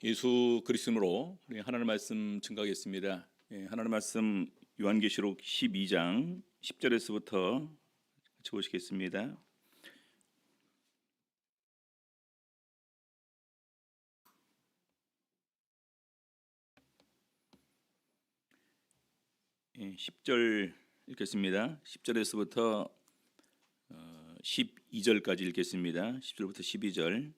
예수 그리스도로 우리 하나님 말씀 증거하겠습니다. 하나님 말씀 요한계시록 12장 10절에서부터 같이 보시겠습니다. 예, 10절 읽겠습니다. 10절에서부터 12절까지 읽겠습니다. 10절부터 12절.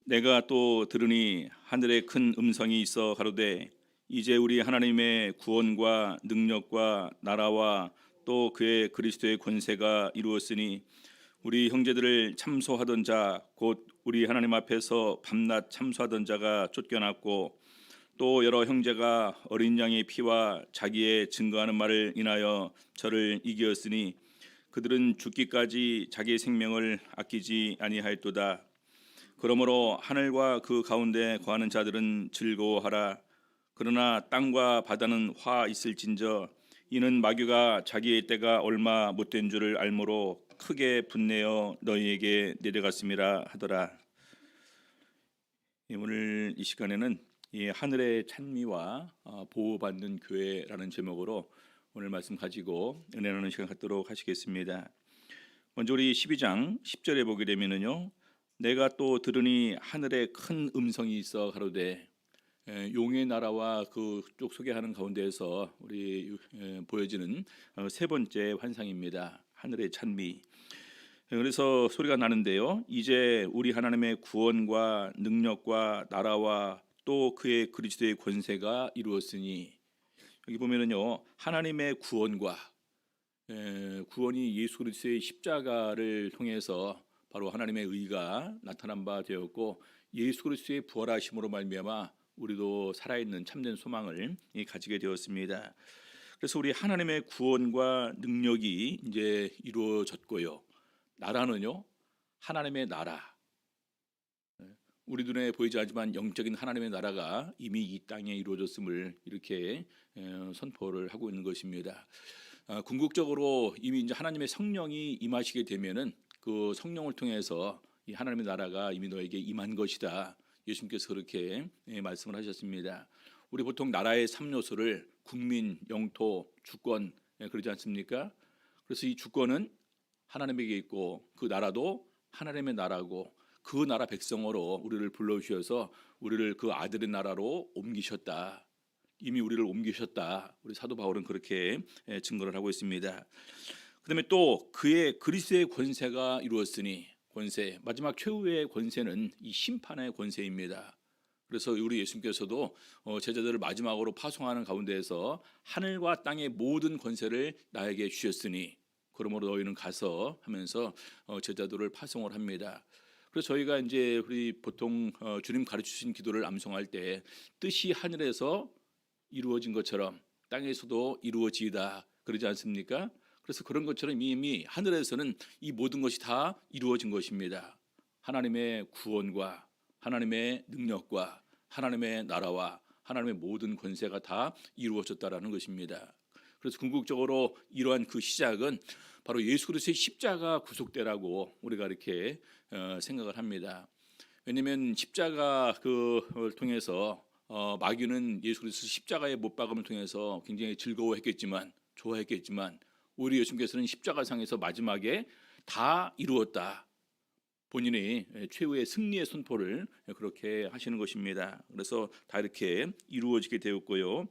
내가 또 들으니 하늘에 큰 음성이 있어 가로되 이제 우리 하나님의 구원과 능력과 나라와 또 그의 그리스도의 권세가 이루었으니 우리 형제들을 참소하던 자 곧 우리 하나님 앞에서 밤낮 참소하던 자가 쫓겨났고 또 여러 형제가 어린 양의 피와 자기의 증거하는 말을 인하여 저를 이기었으니 그들은 죽기까지 자기의 생명을 아끼지 아니하였도다. 그러므로 하늘과 그 가운데 거하는 자들은 즐거워하라. 그러나 땅과 바다는 화 있을진저 이는 마귀가 자기의 때가 얼마 못된 줄을 알므로 크게 분내어 너희에게 내려갔음이라 하더라. 오늘 이 시간에는 이 하늘의 찬미와 보호받는 교회라는 제목으로 오늘 말씀 가지고 은혜 나누는 시간 갖도록 하시겠습니다. 먼저 우리 12장 10절에 보게 되면은요, 내가 또 들으니 하늘에 큰 음성이 있어 가로되, 용의 나라와 그쪽 소개하는 가운데에서 우리 보여지는 세 번째 환상입니다. 하늘의 찬미. 그래서 소리가 나는데요, 이제 우리 하나님의 구원과 능력과 나라와 또 그의 그리스도의 권세가 이루었으니, 여기 보면은요, 하나님의 구원과 구원이 예수 그리스도의 십자가를 통해서 바로 하나님의 의가 나타난 바 되었고, 예수 그리스도의 부활하심으로 말미암아 우리도 살아있는 참된 소망을 가지게 되었습니다. 그래서 우리 하나님의 구원과 능력이 이제 이루어졌고요. 나라는요, 하나님의 나라. 우리 눈에 보이지 않지만 영적인 하나님의 나라가 이미 이 땅에 이루어졌음을 이렇게 선포를 하고 있는 것입니다. 궁극적으로 이미 이제 하나님의 성령이 임하시게 되면은 그 성령을 통해서 이 하나님의 나라가 이미 너에게 임한 것이다. 예수님께서 그렇게 말씀을 하셨습니다. 우리 보통 나라의 3요소를 국민, 영토, 주권 그러지 않습니까? 그래서 이 주권은 하나님에게 있고 그 나라도 하나님의 나라고 그 나라 백성으로 우리를 불러주셔서 우리를 그 아들의 나라로 옮기셨다. 이미 우리를 옮기셨다. 우리 사도 바울은 그렇게 증거를 하고 있습니다. 그다음에 또 그의 그리스도의 권세가 이루었으니, 권세, 마지막 최후의 권세는 이 심판의 권세입니다. 그래서 우리 예수님께서도 제자들을 마지막으로 파송하는 가운데에서 하늘과 땅의 모든 권세를 나에게 주셨으니 그러므로 너희는 가서 하면서 제자들을 파송을 합니다. 그래서 저희가 이제 우리 보통 주님 가르치신 기도를 암송할 때 뜻이 하늘에서 이루어진 것처럼 땅에서도 이루어지이다 그러지 않습니까? 그래서 그런 것처럼 이미 하늘에서는 이 모든 것이 다 이루어진 것입니다. 하나님의 구원과 하나님의 능력과 하나님의 나라와 하나님의 모든 권세가 다 이루어졌다라는 것입니다. 그래서 궁극적으로 이러한 그 시작은 바로 예수 그리스도의 십자가 구속대라고 우리가 이렇게 생각을 합니다. 왜냐하면 십자가 그걸 통해서 마귀는 예수 그리스도 십자가의 못 박음을 통해서 굉장히 즐거워했겠지만, 좋아했겠지만, 우리 예수님께서는 십자가상에서 마지막에 다 이루었다. 본인이 최후의 승리의 선포를 그렇게 하시는 것입니다. 그래서 다 이렇게 이루어지게 되었고요.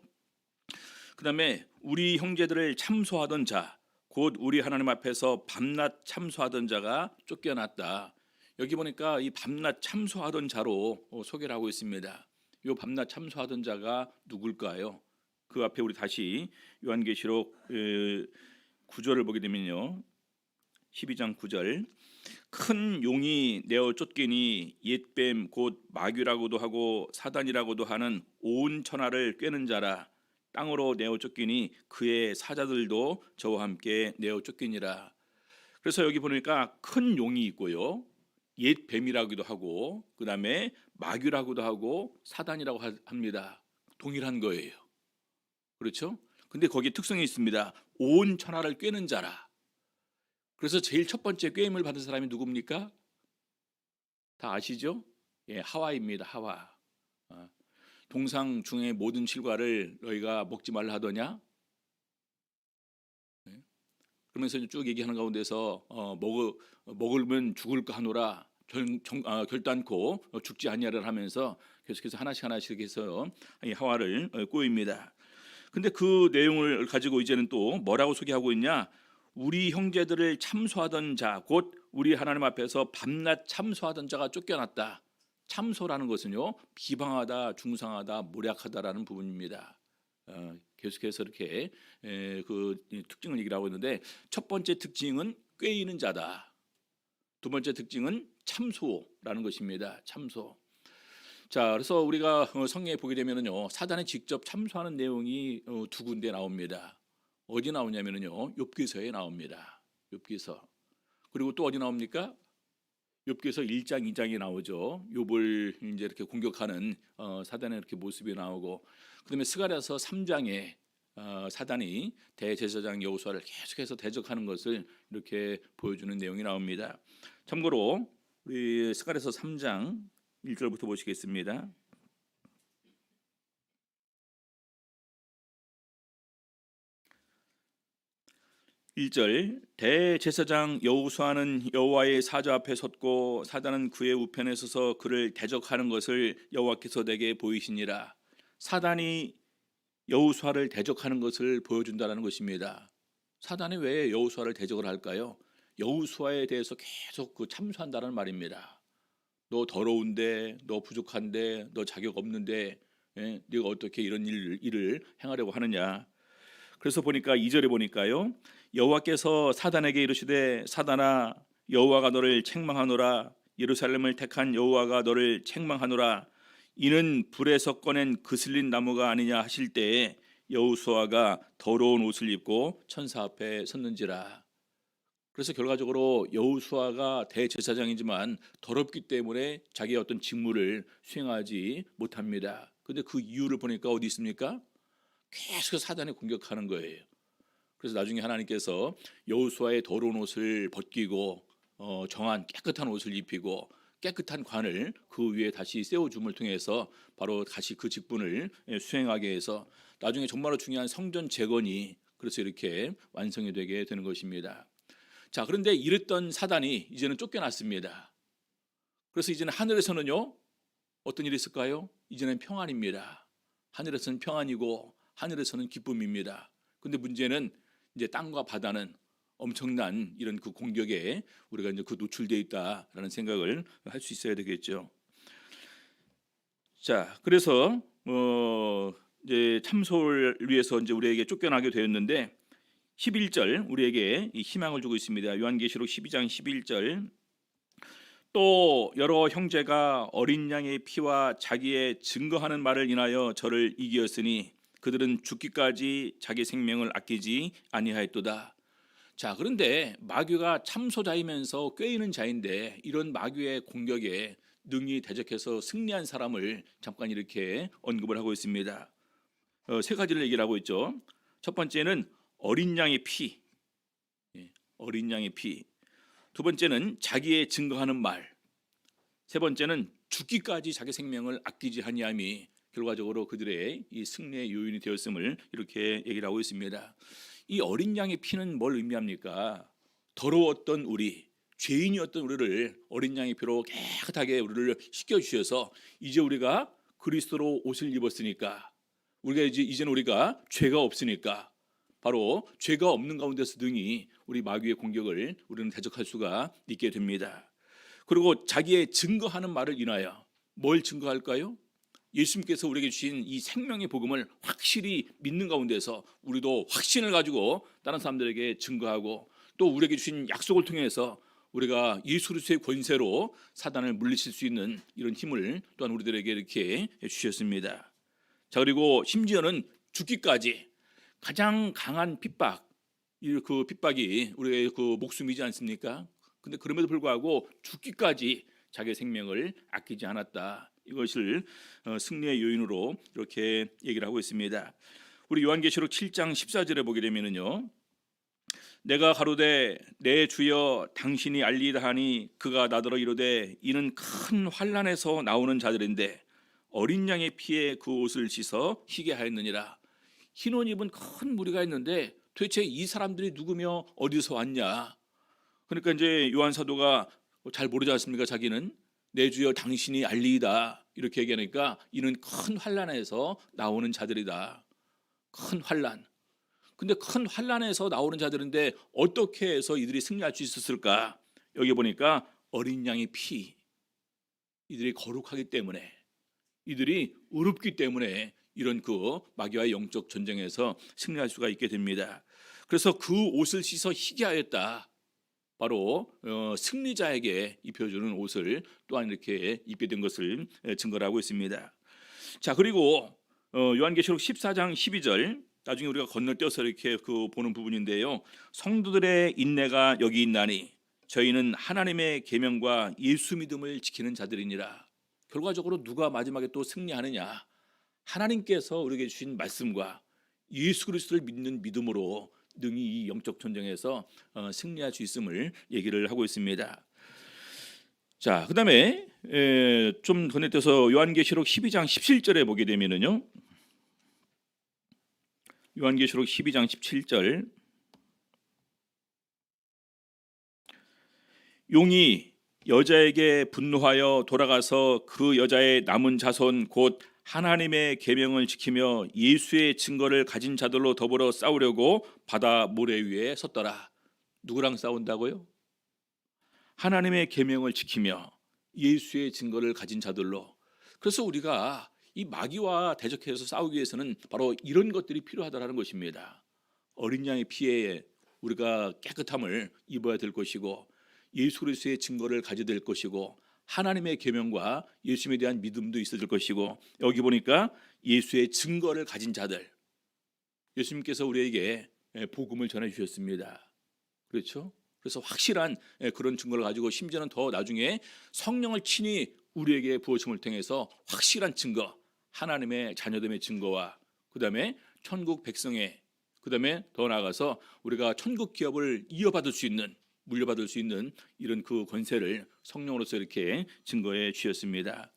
그 다음에 우리 형제들을 참소하던 자, 곧 우리 하나님 앞에서 밤낮 참소하던 자가 쫓겨났다. 여기 보니까 이 밤낮 참소하던 자로 소개를 하고 있습니다. 이 밤낮 참소하던 자가 누굴까요? 그 앞에 우리 다시 요한계시록 9절을 보게 되면요, 12장 9절. 큰 용이 내어 쫓기니 옛뱀 곧 마귀라고도 하고 사단이라고도 하는 온 천하를 꿰는 자라. 땅으로 내어 쫓기니 그의 사자들도 저와 함께 내어 쫓기니라. 그래서 여기 보니까 큰 용이 있고요, 옛 뱀이라고도 하고 그 다음에 마귀라고도 하고 사단이라고 합니다. 동일한 거예요. 그렇죠? 근데 거기에 특성이 있습니다. 온 천하를 꿰는 자라. 그래서 제일 첫 번째 꿰임을 받은 사람이 누굽니까? 다 아시죠? 예, 하와입니다. 하와. 아, 동상 중의 모든 실과를 너희가 먹지 말라 하더냐? 네. 그러면서 쭉 얘기하는 가운데서 먹으면 죽을까 하노라 결단코 죽지 아니하리라 하면서 계속해서 하나씩 해서 이 하와를 꼬입니다. 근데 그 내용을 가지고 이제는 또 뭐라고 소개하고 있냐? 우리 형제들을 참소하던 자, 곧 우리 하나님 앞에서 밤낮 참소하던 자가 쫓겨났다. 참소라는 것은요, 비방하다, 중상하다, 모략하다라는 부분입니다. 계속해서 이렇게 그 특징을 얘기를 하고 있는데, 첫 번째 특징은 꾀이는 자다. 두 번째 특징은 참소라는 것입니다. 참소. 자, 그래서 우리가 성경에 보게 되면은요, 사단이 직접 참소하는 내용이 두 군데 나옵니다. 어디 나오냐면은요, 욥기서에 나옵니다. 욥기서. 그리고 또 어디 나옵니까? 욥기서 1장, 2장에 나오죠. 욥을 이제 이렇게 공격하는 사단의 이렇게 모습이 나오고, 그다음에 스가랴서 3장에 사단이 대제사장 여호수아를 계속해서 대적하는 것을 이렇게 보여주는 내용이 나옵니다. 참고로 우리 스가랴서 3장 1절부터 보시겠습니다. 1절 대제사장 여호수아는 여호와의 사자 앞에 섰고 사단은 그의 우편에 서서 그를 대적하는 것을 여호와께서 내게 보이시니라. 사단이 여호수아를 대적하는 것을 보여준다는 것입니다. 사단이 왜 여호수아를 대적을 할까요? 여호수아에 대해서 계속 참수한다는 말입니다. 너 더러운데, 너 부족한데, 너 자격 없는데, 네가 어떻게 이런 일을 행하려고 하느냐? 그래서 보니까 2절에 보니까요, 여호와께서 사단에게 이르시되 사단아 여호와가 너를 책망하노라. 예루살렘을 택한 여호와가 너를 책망하노라. 이는 불에서 꺼낸 그슬린 나무가 아니냐 하실 때에 여호수아가 더러운 옷을 입고 천사 앞에 섰는지라. 그래서 결과적으로 여호수아가 대제사장이지만 더럽기 때문에 자기의 어떤 직무를 수행하지 못합니다. 그런데 그 이유를 보니까 어디 있습니까? 계속 사단이 공격하는 거예요. 그래서 나중에 하나님께서 여호수아의 더러운 옷을 벗기고 정한 깨끗한 옷을 입히고 깨끗한 관을 그 위에 다시 세워줌을 통해서 바로 다시 그 직분을 수행하게 해서 나중에 정말로 중요한 성전 재건이 그래서 이렇게 완성이 되게 되는 것입니다. 자, 그런데 이랬던 사단이 이제는 쫓겨났습니다. 그래서 이제는 하늘에서는요, 어떤 일이 있을까요? 이제는 평안입니다. 하늘에서는 평안이고 하늘에서는 기쁨입니다. 근데 문제는 이제 땅과 바다는 엄청난 이런 그 공격에 우리가 이제 그 노출되어 있다라는 생각을 할 수 있어야 되겠죠. 자, 그래서 이제 참소를 위해서 이제 우리에게 쫓겨나게 되었는데 11절 우리에게 이 희망을 주고 있습니다. 요한계시록 12장 11절 또 여러 형제가 어린 양의 피와 자기의 증거하는 말을 인하여 저를 이기었으니 그들은 죽기까지 자기 생명을 아끼지 아니하였도다. 자, 그런데 마귀가 참소자이면서 꾀이는 자인데 이런 마귀의 공격에 능히 대적해서 승리한 사람을 잠깐 이렇게 언급을 하고 있습니다. 세 가지를 얘기를 하고 있죠. 첫 번째는 어린 양의 피, 어린 양의 피. 두 번째는 자기의 증거하는 말. 세 번째는 죽기까지 자기 생명을 아끼지 아니함이 결과적으로 그들의 이 승리의 요인이 되었음을 이렇게 얘기를 하고 있습니다. 이 어린 양의 피는 뭘 의미합니까? 더러웠던 우리, 죄인이었던 우리를 어린 양의 피로 깨끗하게 우리를 씻겨주셔서 이제 우리가 그리스도로 옷을 입었으니까 우리가 이제는 우리가 죄가 없으니까 바로 죄가 없는 가운데서 등이 우리 마귀의 공격을 우리는 대적할 수가 있게 됩니다. 그리고 자기의 증거하는 말을 인하여 뭘 증거할까요? 예수님께서 우리에게 주신 이 생명의 복음을 확실히 믿는 가운데서 우리도 확신을 가지고 다른 사람들에게 증거하고 또 우리에게 주신 약속을 통해서 우리가 예수 그리스도의 권세로 사단을 물리칠 수 있는 이런 힘을 또한 우리들에게 이렇게 주셨습니다. 자, 그리고 심지어는 죽기까지 가장 강한 핍박, 그 핍박이 우리의 그 목숨이지 않습니까? 근데 그럼에도 불구하고 죽기까지 자기의 생명을 아끼지 않았다. 이것을 승리의 요인으로 이렇게 얘기를 하고 있습니다. 우리 요한계시록 7장 14절에 보게 되면은요, 내가 가로되 내 주여 당신이 알리다 하니 그가 나더러 이르되 이는 큰 환난에서 나오는 자들인데 어린 양의 피에 그 옷을 씻어 희게 하였느니라. 흰 옷 입은 큰 무리가 있는데 도대체 이 사람들이 누구며 어디서 왔냐? 그러니까 이제 요한 사도가 잘 모르지 않습니까? 자기는 내 주여 당신이 알리이다 이렇게 얘기하니까 이는 큰 환난에서 나오는 자들이다. 큰 환난. 근데 큰 환난에서 나오는 자들인데 어떻게 해서 이들이 승리할 수 있었을까? 여기 보니까 어린 양의 피, 이들이 거룩하기 때문에, 이들이 의롭기 때문에 이런 그 마귀와의 영적 전쟁에서 승리할 수가 있게 됩니다. 그래서 그 옷을 씻어 희게 하였다. 바로 승리자에게 입혀주는 옷을 또한 이렇게 입게 된 것을 증거를 하고 있습니다. 자, 그리고 요한계시록 14장 12절, 나중에 우리가 건너뛰어서 이렇게 보는 부분인데요. 성도들의 인내가 여기 있나니 저희는 하나님의 계명과 예수 믿음을 지키는 자들이니라. 결과적으로 누가 마지막에 또 승리하느냐? 하나님께서 우리에게 주신 말씀과 예수 그리스도를 믿는 믿음으로 능히 이 영적 전쟁에서 승리할 수 있음을 얘기를 하고 있습니다. 자, 그다음에 좀 건너뛰어서 요한계시록 12장 17절에 보게 되면은요. 요한계시록 12장 17절, 용이 여자에게 분노하여 돌아가서 그 여자의 남은 자손 곧 하나님의 계명을 지키며 예수의 증거를 가진 자들로 더불어 싸우려고 바다 모래 위에 섰더라. 누구랑 싸운다고요? 하나님의 계명을 지키며 예수의 증거를 가진 자들로. 그래서 우리가 이 마귀와 대적해서 싸우기 위해서는 바로 이런 것들이 필요하다는 것입니다. 어린 양의 피에 우리가 깨끗함을 입어야 될 것이고, 예수 그리스도의 증거를 가져야 될 것이고, 하나님의 계명과 예수님에 대한 믿음도 있어야 될 것이고, 여기 보니까 예수의 증거를 가진 자들, 예수님께서 우리에게 복음을 전해 주셨습니다. 그렇죠? 그래서 확실한 그런 증거를 가지고, 심지어는 더 나중에 성령을 친히 우리에게 부어줌을 통해서 확실한 증거, 하나님의 자녀됨의 증거와 그다음에 천국 백성의, 그다음에 더 나아가서 우리가 천국 기업을 이어받을 수 있는, 물려받을 수 있는 이런 그 권세를 성령으로서 이렇게 증거해 주셨습니다.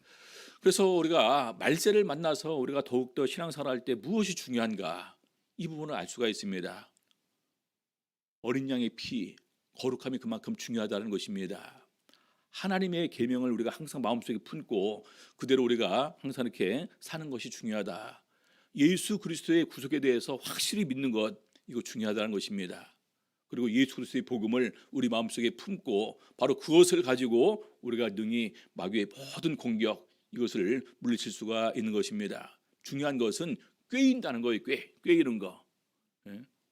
그래서 우리가 말세를 만나서 우리가 더욱더 신앙생활할 때 무엇이 중요한가, 이 부분을 알 수가 있습니다. 어린 양의 피, 거룩함이 그만큼 중요하다는 것입니다. 하나님의 계명을 우리가 항상 마음속에 품고 그대로 우리가 항상 이렇게 사는 것이 중요하다. 예수 그리스도의 구속에 대해서 확실히 믿는 것, 이거 중요하다는 것입니다. 그리고 예수 그리스도의 복음을 우리 마음속에 품고 바로 그것을 가지고 우리가 능히 마귀의 모든 공격, 이것을 물리칠 수가 있는 것입니다. 중요한 것은 꾀인다는 거예요. 꾀이는 거.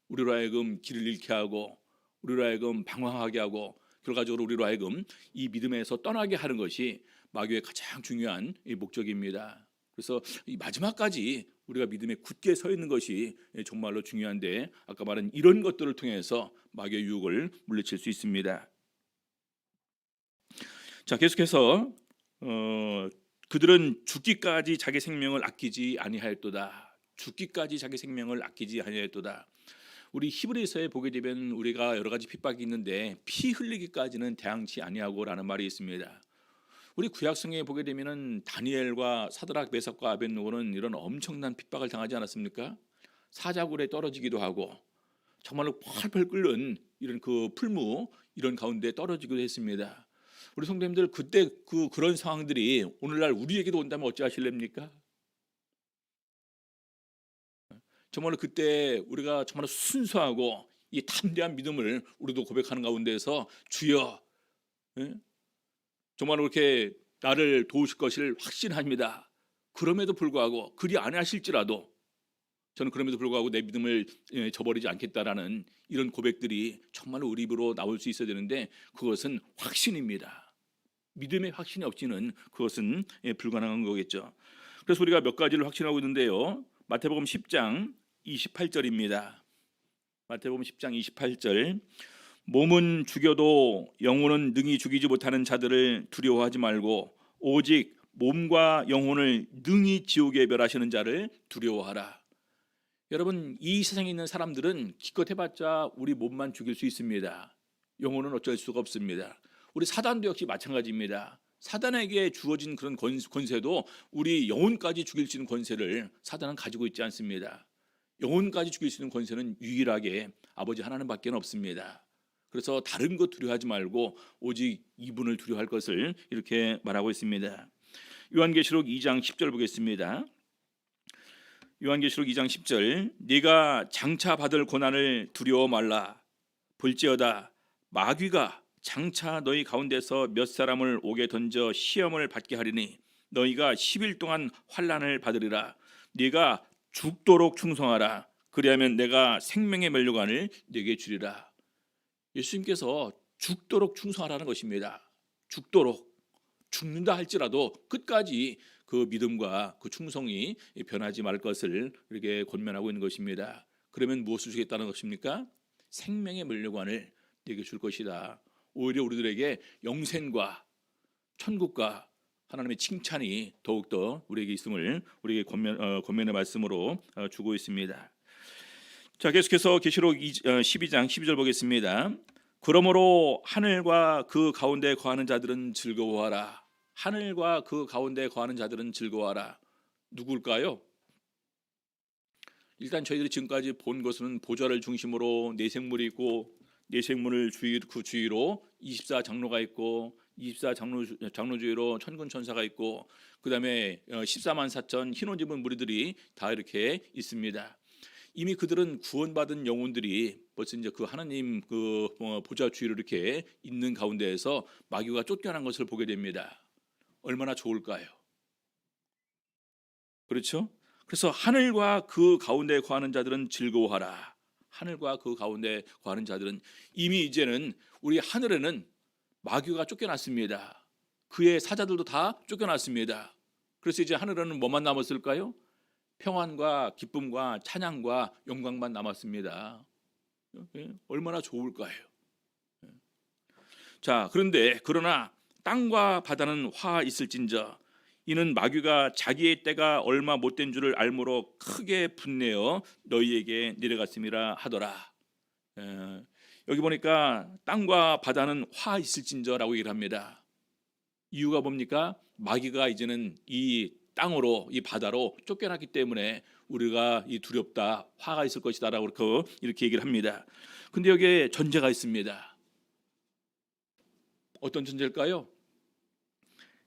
우리로 하여금 길을 잃게 하고, 우리로 하여금 방황하게 하고, 결과적으로 우리로 하여금 이 믿음에서 떠나게 하는 것이 마귀의 가장 중요한 목적입니다. 그래서 이 마지막까지 우리가 믿음에 굳게 서 있는 것이 정말로 중요한데, 아까 말한 이런 것들을 통해서 마귀의 유혹을 물리칠 수 있습니다. 자, 계속해서 그들은 죽기까지 자기 생명을 아끼지 아니하였도다. 죽기까지 자기 생명을 아끼지 아니하였도다. 우리 히브리서에 보게 되면 우리가 여러 가지 핍박이 있는데 피 흘리기까지는 대항치 아니하고라는 말이 있습니다. 우리 구약성에 보게 되면은 다니엘과 사드락 메삭과 아벳노고는 이런 엄청난 핍박을 당하지 않았습니까? 사자굴에 떨어지기도 하고 정말로 펄펄 끓는 이런 그 풀무, 이런 가운데 떨어지기도 했습니다. 우리 성도님들, 그때 그런 상황들이 오늘날 우리에게도 온다면 어찌하실랍니까? 정말로 그때 우리가 정말 순수하고 이 담대한 믿음을 우리도 고백하는 가운데서 주여, 정말 그렇게 나를 도우실 것을 확신합니다. 그럼에도 불구하고 그리 안 하실지라도 저는 그럼에도 불구하고 내 믿음을 저버리지 않겠다라는 이런 고백들이 정말로 우리 입으로 나올 수 있어야 되는데, 그것은 확신입니다. 믿음의 확신이 없이는 그것은 불가능한 거겠죠. 그래서 우리가 몇 가지를 확신하고 있는데요. 마태복음 10장 28절입니다. 마태복음 10장 28절, 몸은 죽여도 영혼은 능히 죽이지 못하는 자들을 두려워하지 말고 오직 몸과 영혼을 능히 지옥에 멸하시는 자를 두려워하라. 여러분, 이 세상에 있는 사람들은 기껏 해봤자 우리 몸만 죽일 수 있습니다. 영혼은 어쩔 수가 없습니다. 우리 사단도 역시 마찬가지입니다. 사단에게 주어진 그런 권세도 우리 영혼까지 죽일 수 있는 권세를 사단은 가지고 있지 않습니다. 영혼까지 죽일 수 있는 권세는 유일하게 아버지 하나님밖에 없습니다. 그래서 다른 것 두려워하지 말고 오직 이분을 두려워할 것을 이렇게 말하고 있습니다. 요한계시록 2장 10절 보겠습니다. 요한계시록 2장 10절 네가 장차 받을 고난을 두려워 말라. 볼지어다 마귀가 장차 너희 가운데서 몇 사람을 옥에 던져 시험을 받게 하리니 너희가 10일 동안 환난을 받으리라. 네가 죽도록 충성하라. 그리하면 내가 생명의 면류관을 네게 주리라. 예수님께서 죽도록 충성하라는 것입니다. 죽도록. 죽는다 할지라도 끝까지 그 믿음과 그 충성이 변하지 말 것을 이렇게 권면하고 있는 것입니다. 그러면 무엇을 주겠다는 것입니까? 생명의 면류관을 네게 줄 것이다. 오히려 우리들에게 영생과 천국과 하나님의 칭찬이 더욱더 우리에게 있음을 우리에게 권면의 말씀으로 주고 있습니다. 자, 계속해서 계시록 12장 12절 보겠습니다. 그러므로 하늘과 그 가운데 거하는 자들은 즐거워하라. 하늘과 그 가운데 거하는 자들은 즐거워하라. 누굴까요? 일단 저희들이 지금까지 본 것은 보좌를 중심으로 내생물이 있고 내생물을 그 주위로 24장로가 있고 24장로주위로 천군 천사가 있고 그다음에 14만 4천 흰 옷 입은 무리들이 다 이렇게 있습니다. 이미 그들은 구원받은 영혼들이 벌써 이제 그 하나님 그 보좌 주위로 이렇게 있는 가운데에서 마귀가 쫓겨난 것을 보게 됩니다. 얼마나 좋을까요? 그렇죠? 그래서 하늘과 그 가운데 거하는 자들은 즐거워하라. 하늘과 그 가운데 거하는 자들은 이미 이제는 우리 하늘에는 마귀가 쫓겨났습니다. 그의 사자들도 다 쫓겨났습니다. 그래서 이제 하늘에는 뭐만 남았을까요? 평안과 기쁨과 찬양과 영광만 남았습니다. 얼마나 좋을까요? 자, 그러나 땅과 바다는 화 있을진저 이는 마귀가 자기의 때가 얼마 못된 줄을 알므로 크게 분내어 너희에게 내려갔음이라 하더라. 여기 보니까 땅과 바다는 화 있을진저라고 얘기를 합니다. 이유가 뭡니까? 마귀가 이제는 이 땅으로 이 바다로 쫓겨났기 때문에 우리가 이 두렵다, 화가 있을 것이다라고 이렇게 얘기를 합니다. 근데 여기에 전제가 있습니다. 어떤 전제일까요?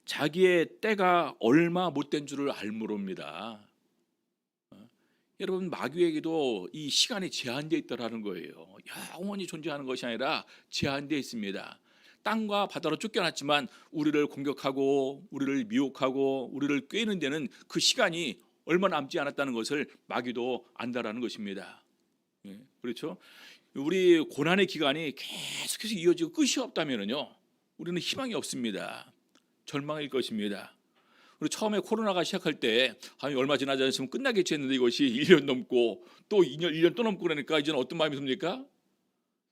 자기의 때가 얼마 못된 줄을 알므로입니다. 여러분 마귀에게도 이 시간이 제한되어 있다라는 거예요. 영원히 존재하는 것이 아니라 제한되어 있습니다. 땅과 바다로 쫓겨났지만 우리를 공격하고 우리를 미혹하고 우리를 꿰는 데는 그 시간이 얼마 남지 않았다는 것을 마귀도 안다라는 것입니다. 그렇죠? 우리 고난의 기간이 계속해서 이어지고 끝이 없다면요, 우리는 희망이 없습니다. 절망일 것입니다. 그리고 처음에 코로나가 시작할 때 얼마 지나지 않으면 끝나겠지 했는데 이것이 1년 넘고 또 1년 또 넘고 그러니까 이제는 어떤 마음이 듭니까?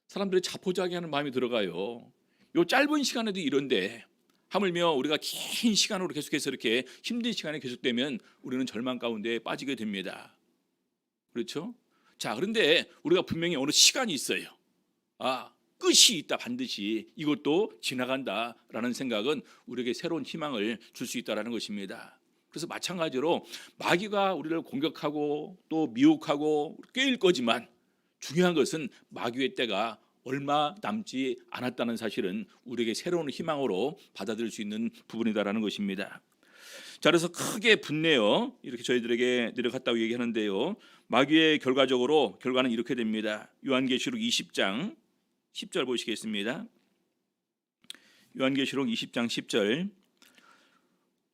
사람들이 자포자기하는 마음이 들어가요. 요 짧은 시간에도 이런데 하물며 우리가 긴 시간으로 계속해서 이렇게 힘든 시간이 계속되면 우리는 절망 가운데 빠지게 됩니다. 그렇죠? 자, 그런데 우리가 분명히 어느 시간이 있어요. 끝이 있다, 반드시 이것도 지나간다라는 생각은 우리에게 새로운 희망을 줄 수 있다라는 것입니다. 그래서 마찬가지로 마귀가 우리를 공격하고 또 미혹하고 꾀일 거지만 중요한 것은 마귀의 때가 얼마 남지 않았다는 사실은 우리에게 새로운 희망으로 받아들일 수 있는 부분이다라는 것입니다. 자, 그래서 크게 분내어 이렇게 저희들에게 내려갔다고 얘기하는데요, 마귀의 결과는 이렇게 됩니다. 요한계시록 20장 10절 보시겠습니다. 요한계시록 20장 10절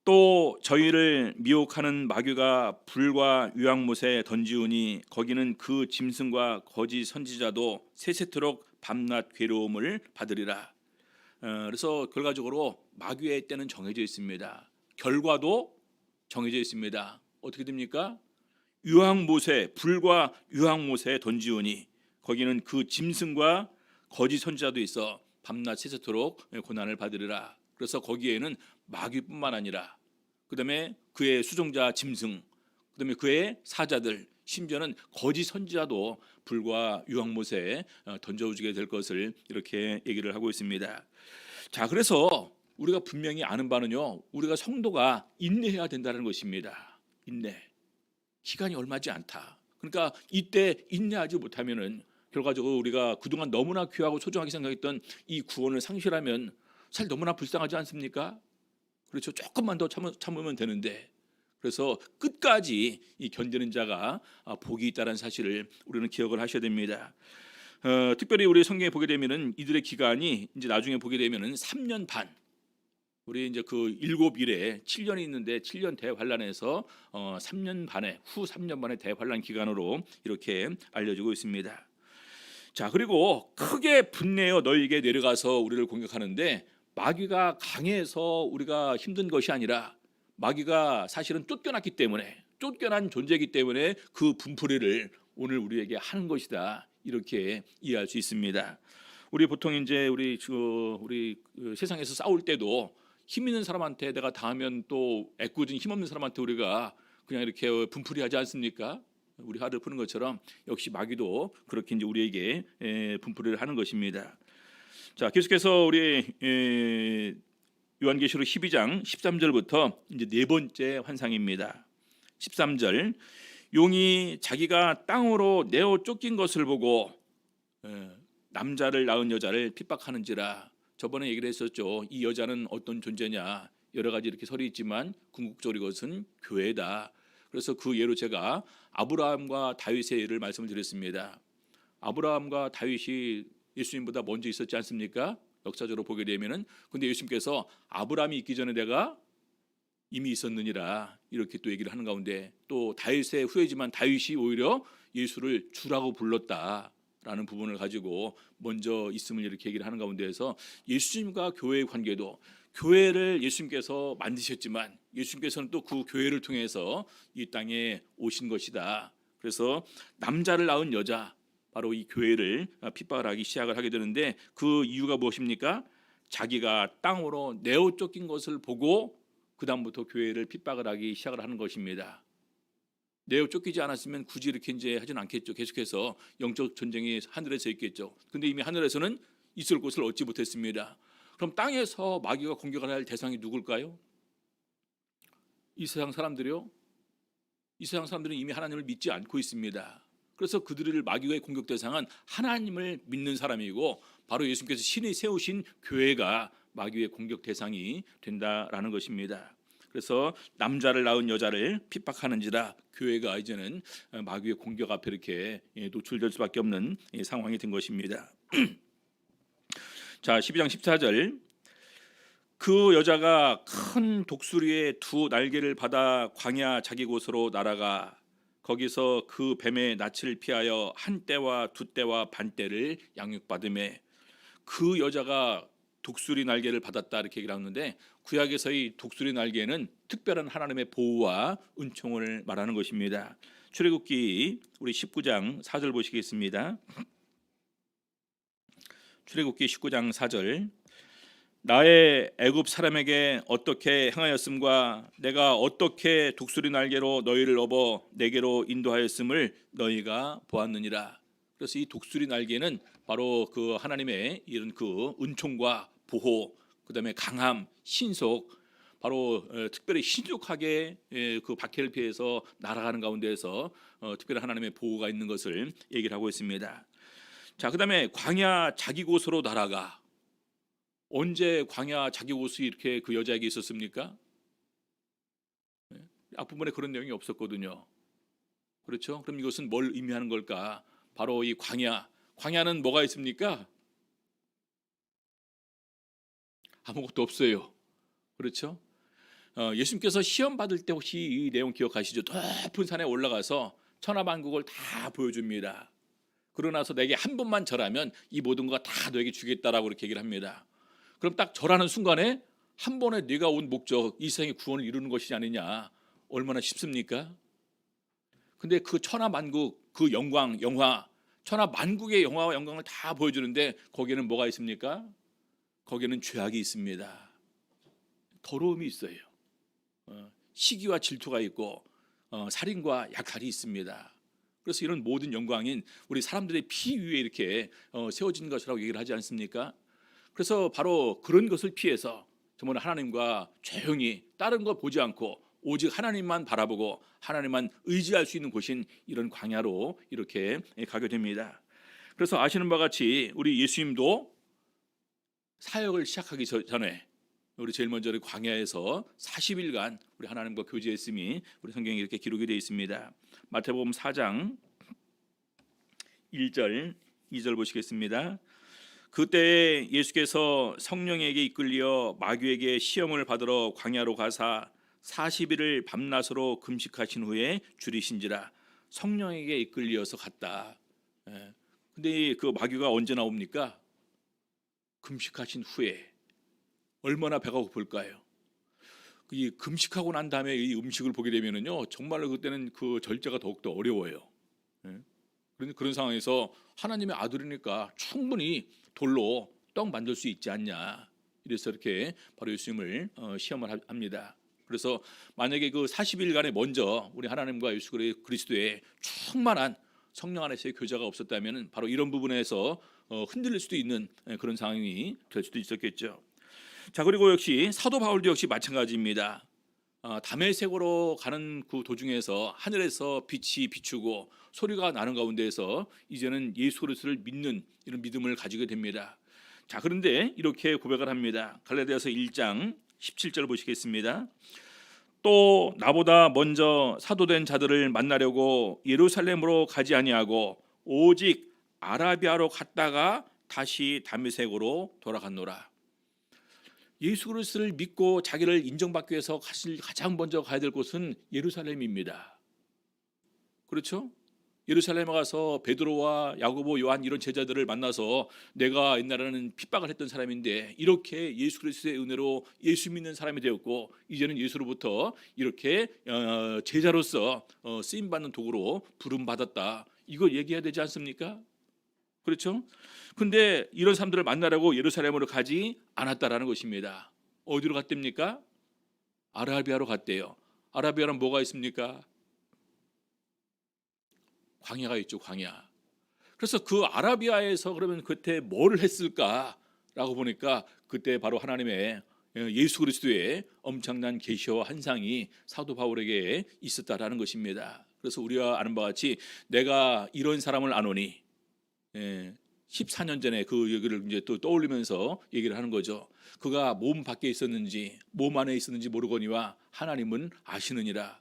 또 저희를 미혹하는 마귀가 불과 유황못에 던지우니 거기는 그 짐승과 거짓 선지자도 세세토록 밤낮 괴로움을 받으리라. 그래서 결과적으로 마귀의 때는 정해져 있습니다. 결과도 정해져 있습니다. 어떻게 됩니까? 불과 유황못에 던지우니 거기는 그 짐승과 거짓 선지자도 있어 밤낮 세세토록 고난을 받으리라. 그래서 거기에는 마귀뿐만 아니라 그다음에 그의 수종자 짐승, 그다음에 그의 사자들, 심지어는 거짓 선지자도 불과 유황못에 던져주게 될 것을 이렇게 얘기를 하고 있습니다. 자, 그래서 우리가 분명히 아는 바는요, 우리가 성도가 인내해야 된다는 것입니다. 인내. 시간이 얼마지 않다. 그러니까 이때 인내하지 못하면은 결과적으로 우리가 그동안 너무나 귀하고 소중하게 생각했던 이 구원을 상실하면 사실 너무나 불쌍하지 않습니까? 그렇죠. 조금만 더 참으면 되는데, 그래서 끝까지 이 견디는 자가 복이 있다는 사실을 우리는 기억을 하셔야 됩니다. 특별히 우리 성경에 보게 되면은 이들의 기간이 이제 나중에 보게 되면은 3년 반. 우리 이제 그 7일에 7년이 있는데 7년 대환란에서 3년 반에 후 3년 반의 대환란 기간으로 이렇게 알려지고 있습니다. 자, 그리고 크게 분내어 너희에게 내려가서 우리를 공격하는데 마귀가 강해서 우리가 힘든 것이 아니라 마귀가 사실은 쫓겨났기 때문에, 쫓겨난 존재이기 때문에 그 분풀이를 오늘 우리에게 하는 것이다, 이렇게 이해할 수 있습니다. 우리 보통 이제 우리 세상에서 싸울 때도 힘 있는 사람한테 내가 당하면 또 애꿎은 힘 없는 사람한테 우리가 그냥 이렇게 분풀이하지 않습니까? 우리 화를 푸는 것처럼 역시 마귀도 그렇게 이제 우리에게 분풀이를 하는 것입니다. 자, 계속해서 우리 요한계시록 12장 13절부터 이제 네 번째 환상입니다. 13절, 용이 자기가 땅으로 내어 쫓긴 것을 보고 남자를 낳은 여자를 핍박하는지라. 저번에 얘기를 했었죠. 이 여자는 어떤 존재냐, 여러 가지 이렇게 설이 있지만 궁극적으로 이것은 교회다. 그래서 그 예로 제가 아브라함과 다윗의 예를 말씀을 드렸습니다. 아브라함과 다윗이 예수님보다 먼저 있었지 않습니까? 역사적으로 보게 되면은. 근데 예수님께서 아브라함이 있기 전에 내가 이미 있었느니라, 이렇게 또 얘기를 하는 가운데, 또 다윗의 후예지만 다윗이 오히려 예수를 주라고 불렀다라는 부분을 가지고 먼저 있음을 이렇게 얘기를 하는 가운데에서 예수님과 교회의 관계도, 교회를 예수님께서 만드셨지만 예수님께서는 또 그 교회를 통해서 이 땅에 오신 것이다. 그래서 남자를 낳은 여자, 바로 이 교회를 핍박을 하기 시작을 하게 되는데, 그 이유가 무엇입니까? 자기가 땅으로 내어 쫓긴 것을 보고 그 다음부터 교회를 핍박을 하기 시작을 하는 것입니다. 내어 쫓기지 않았으면 굳이 이렇게 이제 하진 않겠죠. 계속해서 영적 전쟁이 하늘에서 있겠죠. 근데 이미 하늘에서는 있을 곳을 얻지 못했습니다. 그럼 땅에서 마귀가 공격을 할 대상이 누굴까요? 이 세상 사람들이요. 이 세상 사람들은 이미 하나님을 믿지 않고 있습니다. 그래서 그들을 마귀의 공격 대상은 하나님을 믿는 사람이고, 바로 예수님께서 신이 세우신 교회가 마귀의 공격 대상이 된다라는 것입니다. 그래서 남자를 낳은 여자를 핍박하는지라, 교회가 이제는 마귀의 공격 앞에 이렇게 노출될 수밖에 없는 상황이 된 것입니다. 자, 12장 14절, 그 여자가 큰 독수리의 두 날개를 받아 광야 자기 곳으로 날아가 거기서 그 뱀의 낯을 피하여 한 때와 두 때와 반 때를 양육받으매. 그 여자가 독수리 날개를 받았다, 이렇게 얘기를 하는데, 구약에서의 독수리 날개는 특별한 하나님의 보호와 은총을 말하는 것입니다. 출애굽기 우리 19장 4절 보시겠습니다. 출애굽기 19장 4절, 나의 애굽 사람에게 어떻게 행하였음과 내가 어떻게 독수리 날개로 너희를 업어 내게로 인도하였음을 너희가 보았느니라. 그래서 이 독수리 날개는 바로 그 하나님의 이런 그 은총과 보호, 그다음에 강함, 신속, 바로 특별히 신속하게 그 박해를 피해서 날아가는 가운데에서 특별히 하나님의 보호가 있는 것을 얘기를 하고 있습니다. 자, 그다음에 광야 자기 곳으로 날아가. 언제 광야 자기 곳이 이렇게 그 여자에게 있었습니까? 앞부분에 그런 내용이 없었거든요. 그렇죠? 그럼 이것은 뭘 의미하는 걸까? 바로 이 광야는 뭐가 있습니까? 아무것도 없어요. 그렇죠? 예수님께서 시험 받을 때 혹시 이 내용 기억하시죠? 높은 산에 올라가서 천하만국을 다 보여줍니다. 그러고 나서 내게 한 번만 절하면 이 모든 거 다 너에게 주겠다라고 이렇게 얘기를 합니다. 그럼 딱 절하는 순간에 한 번에 네가 온 목적, 이 세상의 구원을 이루는 것이 아니냐, 얼마나 쉽습니까? 근데 그 천하만국, 그 영화, 천하만국의 영화와 영광을 다 보여주는데 거기에는 뭐가 있습니까? 거기에는 죄악이 있습니다. 더러움이 있어요. 시기와 질투가 있고 살인과 약탈이 있습니다. 그래서 이런 모든 영광인 우리 사람들의 피 위에 이렇게 세워진 것이라고 얘기를 하지 않습니까? 그래서 바로 그런 것을 피해서 정말 하나님과 조용히 다른 거 보지 않고 오직 하나님만 바라보고 하나님만 의지할 수 있는 곳인 이런 광야로 이렇게 가게 됩니다. 그래서 아시는 바와 같이 우리 예수님도 사역을 시작하기 전에 우리 제일 먼저 광야에서 40일간 우리 하나님과 교제했음이 우리 성경에 이렇게 기록이 되어 있습니다. 마태복음 4장 1절 2절 보시겠습니다. 그때 예수께서 성령에게 이끌려 마귀에게 시험을 받으러 광야로 가사 40일을 밤낮으로 금식하신 후에 줄이신지라. 성령에게 이끌려서 갔다. 근데 그 마귀가 언제 나옵니까? 금식하신 후에. 얼마나 배가 고플까요? 이 금식하고 난 다음에 이 음식을 보게 되면은요, 정말로 그때는 그 절제가 더욱더 어려워요. 그런데 그런 상황에서 하나님의 아들이니까 충분히 돌로 떡 만들 수 있지 않냐. 이래서 이렇게 바로 예수님을 시험을 합니다. 그래서 만약에 그 40일간에 먼저 우리 하나님과 예수 그리스도의 충만한 성령 안에서의 교제가 없었다면 바로 이런 부분에서 흔들릴 수도 있는 그런 상황이 될 수도 있었겠죠. 자, 그리고 역시 사도 바울도 역시 마찬가지입니다. 다메섹으로 가는 그 도중에서 하늘에서 빛이 비추고 소리가 나는 가운데에서 이제는 예수 그리스도를 믿는 이런 믿음을 가지게 됩니다. 자, 그런데 이렇게 고백을 합니다. 갈라디아서 1장 17절 보시겠습니다. 또 나보다 먼저 사도된 자들을 만나려고 예루살렘으로 가지 아니하고 오직 아라비아로 갔다가 다시 다메섹으로 돌아갔노라. 예수 그리스도를 믿고 자기를 인정받기 위해서 가장 먼저 가야 될 곳은 예루살렘입니다. 그렇죠? 예루살렘에 가서 베드로와 야고보, 요한 이런 제자들을 만나서 내가 옛날에는 핍박을 했던 사람인데 이렇게 예수 그리스도의 은혜로 예수 믿는 사람이 되었고 이제는 예수로부터 이렇게 제자로서 쓰임받는 도구로 부름받았다. 이거 얘기해야 되지 않습니까? 그렇죠? 근데 이런 사람들을 만나려고 예루살렘으로 가지 않았다라는 것입니다. 어디로 갔답니까? 아라비아로 갔대요. 아라비아는 뭐가 있습니까? 광야가 있죠, 광야. 그래서 그 아라비아에서 그러면 그때 뭘 했을까라고 보니까 그때 바로 하나님의 예수 그리스도의 엄청난 계시와 환상이 사도 바울에게 있었다라는 것입니다. 그래서 우리가 아는 바와 같이 내가 이런 사람을 아노니 14년 전에 그 얘기를 이제 또 떠올리면서 얘기를 하는 거죠. 그가 몸 밖에 있었는지 몸 안에 있었는지 모르거니와 하나님은 아시느니라.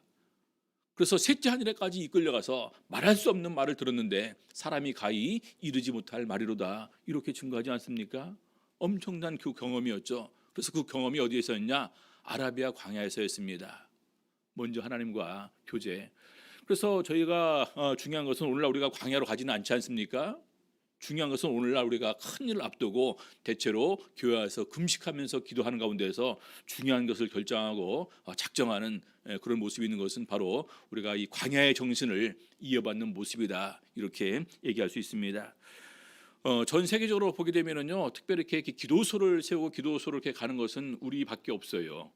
그래서 셋째 하늘에까지 이끌려가서 말할 수 없는 말을 들었는데 사람이 가히 이르지 못할 말이로다. 이렇게 증거하지 않습니까? 엄청난 그 경험이었죠. 그래서 그 경험이 어디에서였냐? 아라비아 광야에서였습니다. 먼저 하나님과 교제. 그래서 저희가 중요한 것은 오늘날 우리가 광야로 가지는 않지 않습니까? 중요한 것은 오늘날 우리가 큰 일을 앞두고 대체로 교회 와서 금식하면서 기도하는 가운데에서 중요한 것을 결정하고 작정하는 그런 모습이 있는 것은 바로 우리가 이 광야의 정신을 이어받는 모습이다. 이렇게 얘기할 수 있습니다. 전 세계적으로 보게 되면은요, 특별히 이렇게 기도소를 세우고 기도소를 이렇게 가는 것은 우리밖에 없어요.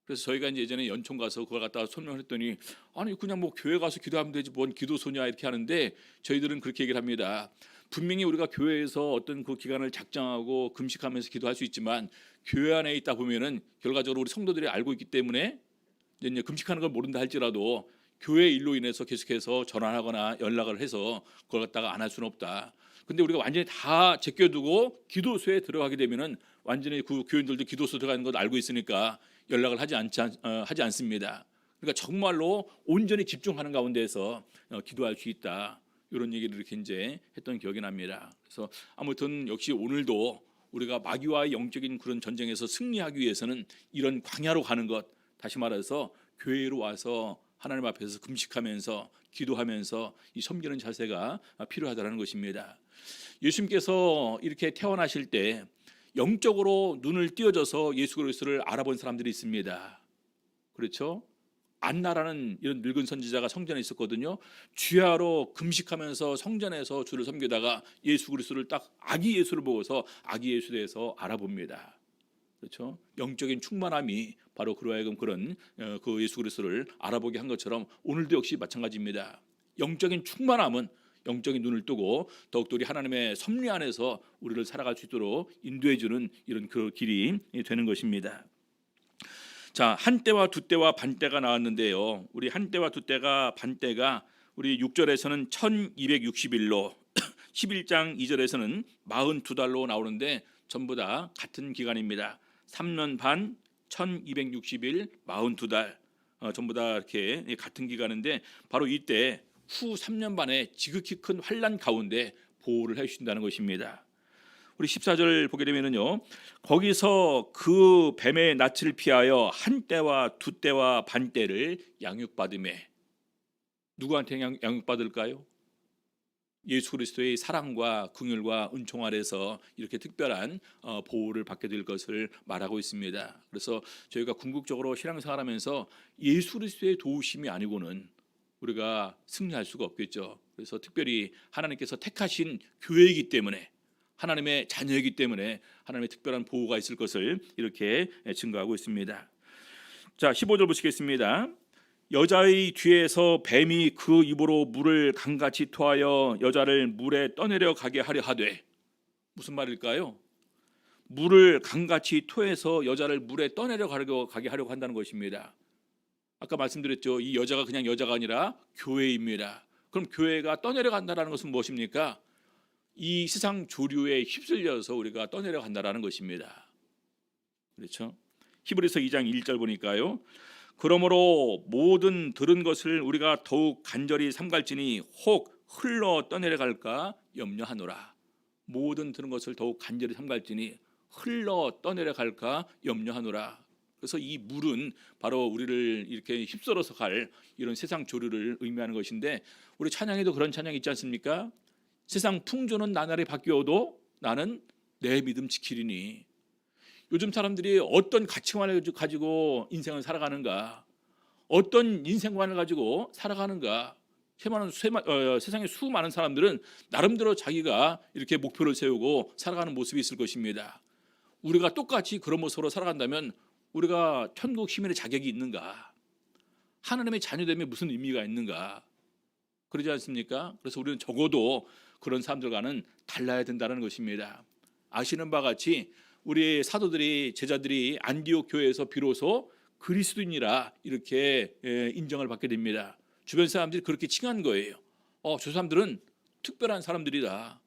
그래서 저희가 이제 예전에 연총 가서 그걸 갖다가 설명했더니 아니 그냥 뭐 교회 가서 기도하면 되지 뭔 기도소냐 이렇게 하는데 저희들은 그렇게 얘기를 합니다. 분명히 우리가 교회에서 어떤 그 기간을 작정하고 금식하면서 기도할 수 있지만 교회 안에 있다 보면은 결과적으로 우리 성도들이 알고 있기 때문에 이제 금식하는 걸 모른다 할지라도 교회 일로 인해서 계속해서 전화하거나 연락을 해서 그걸 갖다가 안 할 수는 없다. 근데 우리가 완전히 다 제껴두고 기도소에 들어가게 되면은 완전히 그 교인들도 기도소 들어가는 걸 알고 있으니까 연락을 하지 않습니다. 그러니까 정말로 온전히 집중하는 가운데서 기도할 수 있다. 이런 얘기를 이렇게 이제 했던 기억이 납니다. 그래서 아무튼 역시 오늘도 우리가 마귀와의 영적인 그런 전쟁에서 승리하기 위해서는 이런 광야로 가는 것, 다시 말해서 교회로 와서 하나님 앞에서 금식하면서 기도하면서 이 섬기는 자세가 필요하다는 것입니다. 예수님께서 이렇게 태어나실 때 영적으로 눈을 띄어져서 예수 그리스도를 알아본 사람들이 있습니다. 그렇죠? 안나라는 이런 늙은 선지자가 성전에 있었거든요. 주야로 금식하면서 성전에서 주를 섬기다가 예수 그리스도를 딱 아기 예수를 보고서 아기 예수에 대해서 알아봅니다. 그렇죠? 영적인 충만함이 바로 그로 하여금 그런 그 예수 그리스도를 알아보게 한 것처럼 오늘도 역시 마찬가지입니다. 영적인 충만함은 영적인 눈을 뜨고 더욱더 우리 하나님의 섭리 안에서 우리를 살아갈 수 있도록 인도해주는 이런 그 길이 되는 것입니다. 자, 한때와 두때와 반때가 나왔는데요. 우리 한때와 두때가 반때가 우리 6절에서는 1260일로 11장 2절에서는 42달로 나오는데 전부 다 같은 기간입니다. 3년 반, 1260일, 42달 전부 다 이렇게 같은 기간인데 바로 이때 후 3년 반에 지극히 큰 환난 가운데 보호를 해 주신다는 것입니다. 우리 14절 보게 되면은요. 거기서 그 뱀의 낯을 피하여 한때와 두때와 반때를 양육받음에 누구한테 양육받을까요? 예수 그리스도의 사랑과 긍휼과 은총 아래서 이렇게 특별한 보호를 받게 될 것을 말하고 있습니다. 그래서 저희가 궁극적으로 신앙생활하면서 예수 그리스도의 도우심이 아니고는 우리가 승리할 수가 없겠죠. 그래서 특별히 하나님께서 택하신 교회이기 때문에 하나님의 자녀이기 때문에 하나님의 특별한 보호가 있을 것을 이렇게 증거하고 있습니다. 자, 15절 보시겠습니다. 여자의 뒤에서 뱀이 그 입으로 물을 강같이 토하여 여자를 물에 떠내려 가게 하려 하되, 무슨 말일까요? 물을 강같이 토해서 여자를 물에 떠내려 가게 하려고 한다는 것입니다. 아까 말씀드렸죠. 이 여자가 그냥 여자가 아니라 교회입니다. 그럼 교회가 떠내려 간다는 것은 무엇입니까? 이 세상 조류에 휩쓸려서 우리가 떠내려 간다는 것입니다. 그렇죠? 히브리서 2장 1절 보니까요. 그러므로 모든 들은 것을 우리가 더욱 간절히 삼갈지니 혹 흘러 떠내려갈까 염려하노라. 모든 들은 것을 더욱 간절히 삼갈지니 흘러 떠내려갈까 염려하노라. 그래서 이 물은 바로 우리를 이렇게 휩쓸어서 갈 이런 세상 조류를 의미하는 것인데, 우리 찬양에도 그런 찬양이 있지 않습니까? 세상 풍조는 나날이 바뀌어도 나는 내 믿음 지키리니. 요즘 사람들이 어떤 가치관을 가지고 인생을 살아가는가, 어떤 인생관을 가지고 살아가는가. 세상에 수많은 사람들은 나름대로 자기가 이렇게 목표를 세우고 살아가는 모습이 있을 것입니다. 우리가 똑같이 그런 모습으로 살아간다면 우리가 천국 시민의 자격이 있는가? 하나님의 자녀됨에 무슨 의미가 있는가? 그러지 않습니까? 그래서 우리는 적어도 그런 사람들과는 달라야 된다는 것입니다. 아시는 바와 같이 우리 사도들이, 제자들이 안디옥 교회에서 비로소 그리스도인이라 이렇게 인정을 받게 됩니다. 주변 사람들이 그렇게 칭한 거예요. 저 사람들은 특별한 사람들이다.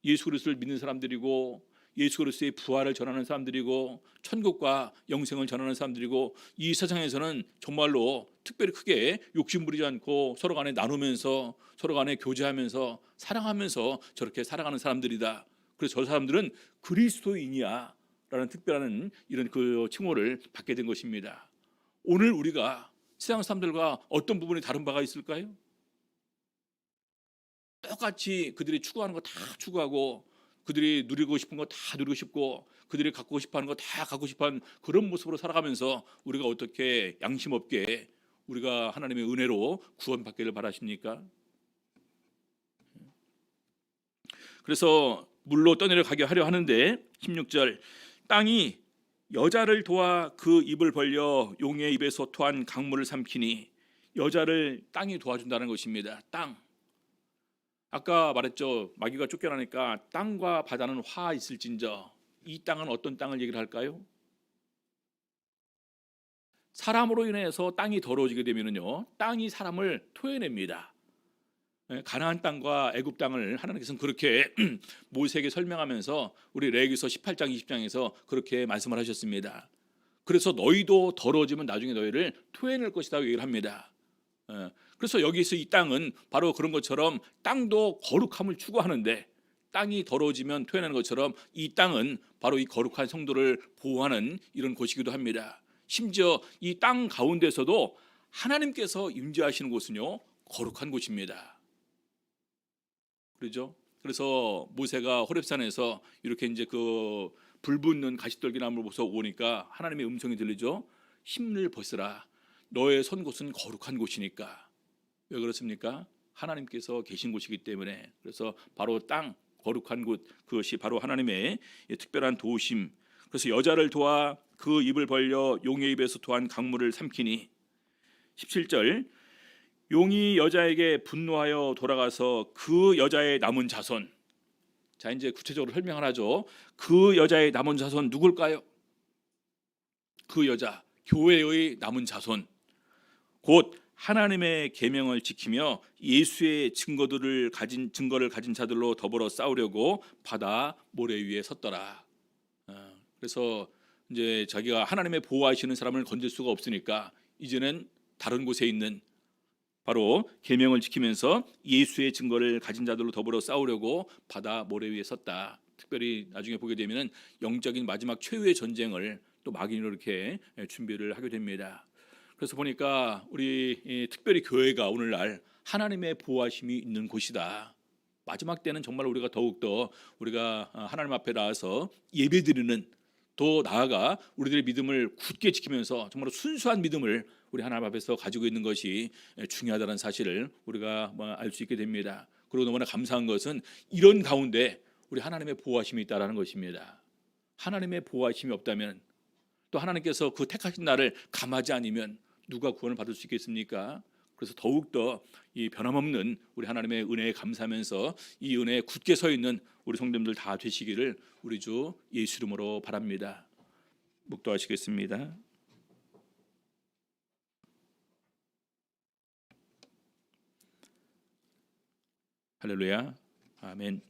예수 그리스도를 믿는 사람들이고 예수 그리스도의 부활을 전하는 사람들이고 천국과 영생을 전하는 사람들이고 이 세상에서는 정말로 특별히 크게 욕심 부리지 않고 서로 간에 나누면서 서로 간에 교제하면서 사랑하면서 저렇게 살아가는 사람들이다. 그래서 저 사람들은 그리스도인이야 라는 특별한 이런 그 칭호를 받게 된 것입니다. 오늘 우리가 세상 사람들과 어떤 부분에 다른 바가 있을까요? 똑같이 그들이 추구하는 거 다 추구하고 그들이 누리고 싶은 거 다 누리고 싶고 그들이 갖고 싶어하는 거 다 갖고 싶어하는 그런 모습으로 살아가면서 우리가 어떻게 양심 없게 우리가 하나님의 은혜로 구원받기를 바라십니까? 그래서 물로 떠내려 가게 하려 하는데 16절 땅이 여자를 도와 그 입을 벌려 용의 입에서 토한 강물을 삼키니, 여자를 땅이 도와준다는 것입니다. 땅. 아까 말했죠. 마귀가 쫓겨나니까 땅과 바다는 화 있을진저. 이 땅은 어떤 땅을 얘기를 할까요? 사람으로 인해서 땅이 더러워지게 되면요, 땅이 사람을 토해냅니다. 가나안 땅과 애굽 땅을 하나님께서는 그렇게 모세에게 설명하면서 우리 레위기서 18장 20장에서 그렇게 말씀을 하셨습니다. 그래서 너희도 더러워지면 나중에 너희를 토해낼 것이다 얘기를 합니다. 그래서 여기서 이 땅은 바로 그런 것처럼 땅도 거룩함을 추구하는데 땅이 더러워지면 토해내는 것처럼 이 땅은 바로 이 거룩한 성도를 보호하는 이런 곳이기도 합니다. 심지어 이 땅 가운데서도 하나님께서 임재하시는 곳은요, 거룩한 곳입니다. 그렇죠? 그래서 모세가 호렙산에서 이렇게 이제 그 불붙는 가시떨기나무를 보서 오니까 하나님의 음성이 들리죠. 힘을 벗으라. 너의 선 곳은 거룩한 곳이니까. 왜 그렇습니까? 하나님께서 계신 곳이기 때문에. 그래서 바로 땅, 거룩한 곳, 그것이 바로 하나님의 특별한 도우심. 그래서 여자를 도와 그 입을 벌려 용의 입에서 토한 강물을 삼키니. 17절 용이 여자에게 분노하여 돌아가서 그 여자의 남은 자손. 자, 이제 구체적으로 설명을 하죠. 그 여자의 남은 자손 누굴까요? 그 여자, 교회의 남은 자손. 곧 하나님의 계명을 지키며 예수의 증거를 가진 자들로 더불어 싸우려고 바다 모래 위에 섰더라. 그래서 이제 자기가 하나님의 보호하시는 사람을 건질 수가 없으니까 이제는 다른 곳에 있는 바로 계명을 지키면서 예수의 증거를 가진 자들로 더불어 싸우려고 바다 모래 위에 섰다. 특별히 나중에 보게 되면은 영적인 마지막 최후의 전쟁을 또 막인으로 이렇게 준비를 하게 됩니다. 그래서 보니까 우리 특별히 교회가 오늘날 하나님의 보호하심이 있는 곳이다. 마지막 때는 정말 우리가 더욱더 우리가 하나님 앞에 나와서 예배드리는, 더 나아가 우리들의 믿음을 굳게 지키면서 정말 순수한 믿음을 우리 하나님 앞에서 가지고 있는 것이 중요하다는 사실을 우리가 알 수 있게 됩니다. 그리고 너무나 감사한 것은 이런 가운데 우리 하나님의 보호하심이 있다는 것입니다. 하나님의 보호하심이 없다면, 또 하나님께서 그 택하신 나를 감하지 않으면 누가 구원을 받을 수 있겠습니까? 그래서 더욱더 이 변함없는 우리 하나님의 은혜에 감사하면서 이 은혜에 굳게 서 있는 우리 성도님들 다 되시기를 우리 주 예수 이름으로 바랍니다. 묵도하시겠습니다. 할렐루야. 아멘.